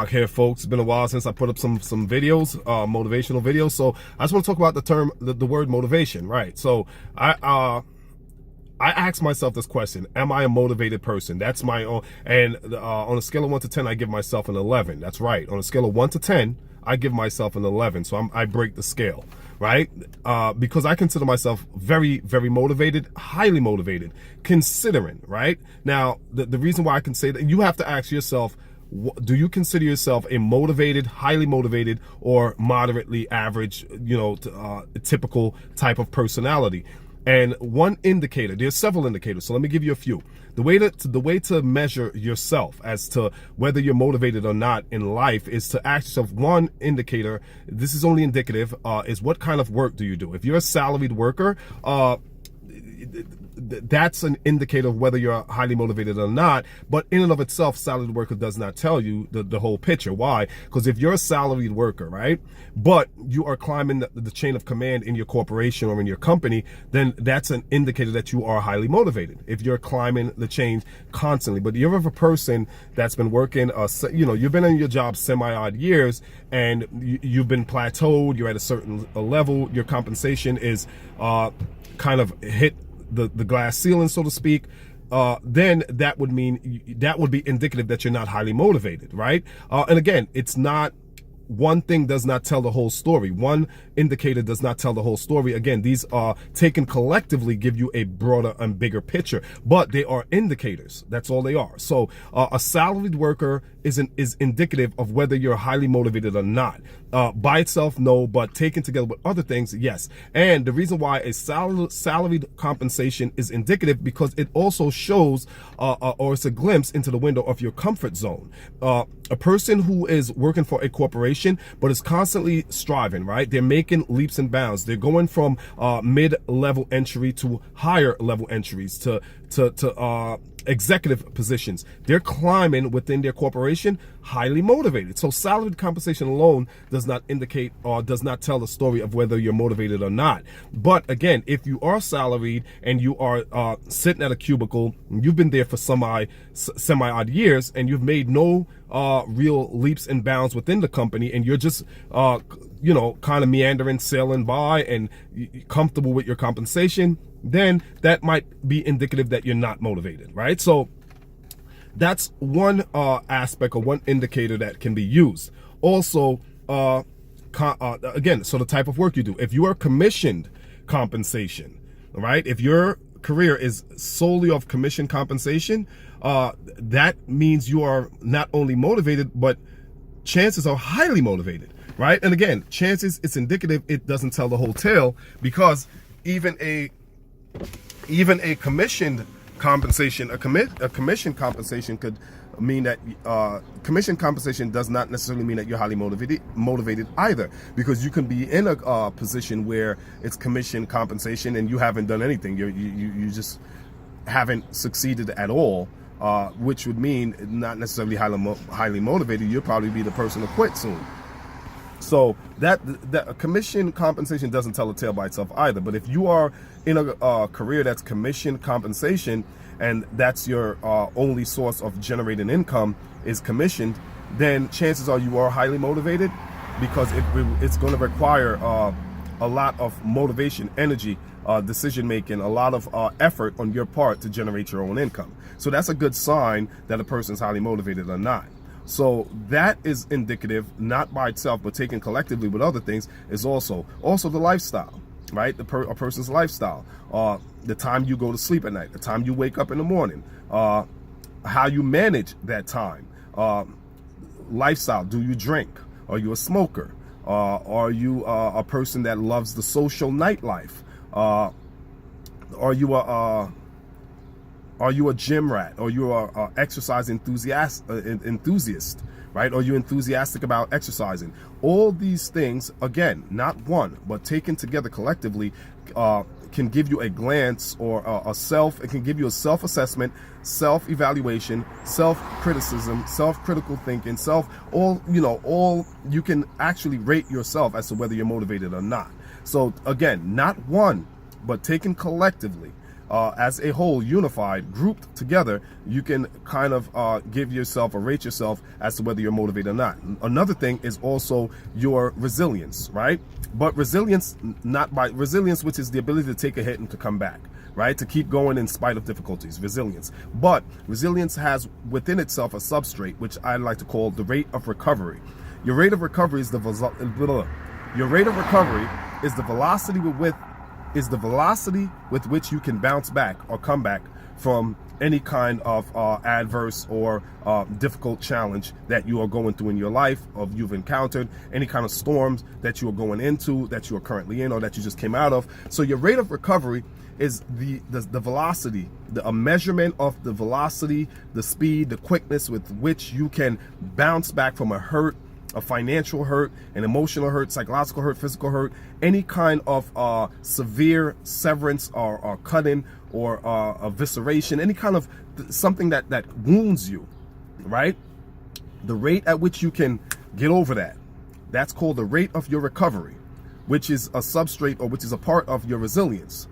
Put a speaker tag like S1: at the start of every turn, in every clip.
S1: Here, folks. It's been a while since I put up some videos, motivational videos. So I just want to talk about the word motivation, right? So I ask myself this question: am I a motivated person? That's my own. And on a scale of 1 to 10, I give myself an 11. That's right. On a scale of 1 to 10, I give myself an 11. So I break the scale, right? Because I consider myself very, very motivated, highly motivated, considering, right? Now, the reason why I can say that, you have to ask yourself, do you consider yourself a motivated, highly motivated, or moderately average, typical type of personality? And one indicator, there's several indicators, so let me give you a few. The way to measure yourself as to whether you're motivated or not in life is to ask yourself one indicator. This is only indicative, is what kind of work do you do? If you're a salaried worker, that's an indicator of whether you're highly motivated or not. But in and of itself, salaried worker does not tell you the whole picture. Why? Because if you're a salaried worker, right, but you are climbing the chain of command in your corporation or in your company, then that's an indicator that you are highly motivated if you're climbing the chain constantly. But you're a person that's been working, you've been in your job semi-odd years, and you've been plateaued, you're at a certain level, your compensation is kind of hit the glass ceiling, so to speak, then that would be indicative that you're not highly motivated, right? And again, it's not, one thing does not tell the whole story. One indicator does not tell the whole story. Again, these are taken collectively, give you a broader and bigger picture, but they are indicators. That's all they are. So a salaried worker is indicative of whether you're highly motivated or not. By itself, no, but taken together with other things, yes. And the reason why a salaried compensation is indicative, because it also shows, or it's a glimpse into the window of your comfort zone. A person who is working for a corporation but is constantly striving, right? They're making leaps and bounds. They're going from mid-level entry to higher level entries to executive positions. They're climbing within their corporation, highly motivated. So salaried compensation alone does not indicate or does not tell the story of whether you're motivated or not. But again, if you are salaried and you are sitting at a cubicle, you've been there for semi-odd years, and you've made no real leaps and bounds within the company, and you're just kind of meandering, sailing by, and comfortable with your compensation, then that might be indicative that you're not motivated, right? So that's one aspect or one indicator that can be used. Also, again, so the type of work you do. If you are commissioned compensation, right? If your career is solely of commission compensation, that means you are not only motivated, but chances are highly motivated, right? And again, chances, it's indicative, it doesn't tell the whole tale, because even a commissioned compensation, a commission compensation could mean that commission compensation does not necessarily mean that you're highly motivated either, because you can be in a position where it's commission compensation and you haven't done anything. You just haven't succeeded at all, which would mean not necessarily highly motivated. You'll probably be the person to quit soon. So that commission compensation doesn't tell a tale by itself either. But if you are in a career that's commission compensation, and that's your only source of generating income is commissioned, then chances are you are highly motivated, because it's going to require a lot of motivation, energy, decision making, a lot of effort on your part to generate your own income. So that's a good sign that a person's highly motivated or not. So that is indicative, not by itself, but taken collectively with other things, is also the lifestyle, right? A person's lifestyle, the time you go to sleep at night, the time you wake up in the morning, how you manage that time, lifestyle. Do you drink? Are you a smoker? Are you a person that loves the social nightlife? Are you a gym rat? Are you a exercise enthusiast, right? Are you enthusiastic about exercising? All these things, again, not one, but taken together collectively, can give you a glance or it can give you a self-assessment, self-evaluation, self-criticism, self-critical thinking, you can actually rate yourself as to whether you're motivated or not. So again, not one, but taken collectively, as a whole, unified, grouped together, you can kind of give yourself or rate yourself as to whether you're motivated or not. Another thing is also your resilience, right? But resilience, resilience, which is the ability to take a hit and to come back, right? To keep going in spite of difficulties, resilience. But resilience has within itself a substrate, which I like to call the rate of recovery. Your rate of recovery is the velocity with which you can bounce back or come back from any kind of adverse or difficult challenge that you are going through in your life, or you've encountered, any kind of storms that you are going into, that you are currently in, or that you just came out of. So your rate of recovery is the velocity, a measurement of the velocity, the speed, the quickness with which you can bounce back from a hurt, a financial hurt, an emotional hurt, psychological hurt, physical hurt, any kind of severe severance or cutting or evisceration, any kind of something that wounds you, right? The rate at which you can get over that, that's called the rate of your recovery, which is a substrate, or which is a part of your resilience,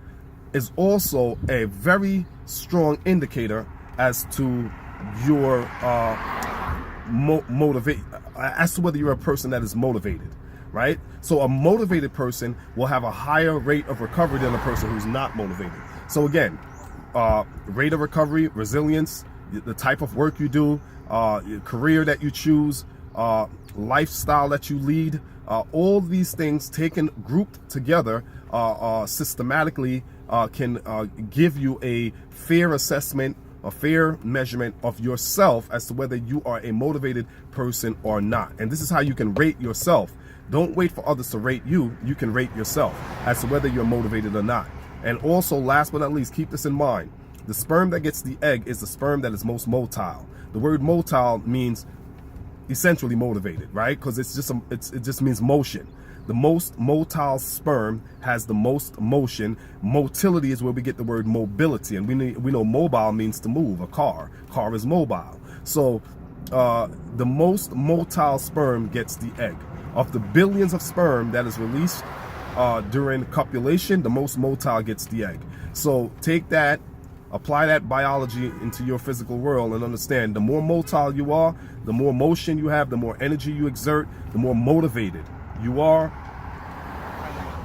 S1: is also a very strong indicator as to your as to whether you're a person that is motivated, right? So a motivated person will have a higher rate of recovery than a person who's not motivated. So again, rate of recovery, resilience, the type of work you do, your career that you choose, lifestyle that you lead, all these things taken, grouped together systematically can give you a fair assessment, a fair measurement of yourself as to whether you are a motivated person or not. And this is how you can rate yourself. Don't wait for others to rate you. You can rate yourself as to whether you're motivated or not. And also, last but not least, keep this in mind. The sperm that gets the egg is the sperm that is most motile. The word motile means essentially motivated, right? Because it just means motion. The most motile sperm has the most motion. Motility is where we get the word mobility, and we know mobile means to move. A car is mobile. So the most motile sperm gets the egg. Of the billions of sperm that is released during copulation, the most motile gets the egg. So take that, apply that biology into your physical world, and understand the more motile you are, the more motion you have, the more energy you exert, the more motivated you are,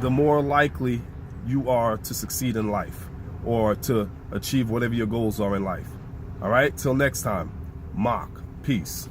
S1: the more likely you are to succeed in life or to achieve whatever your goals are in life. All right, till next time, Mark, peace.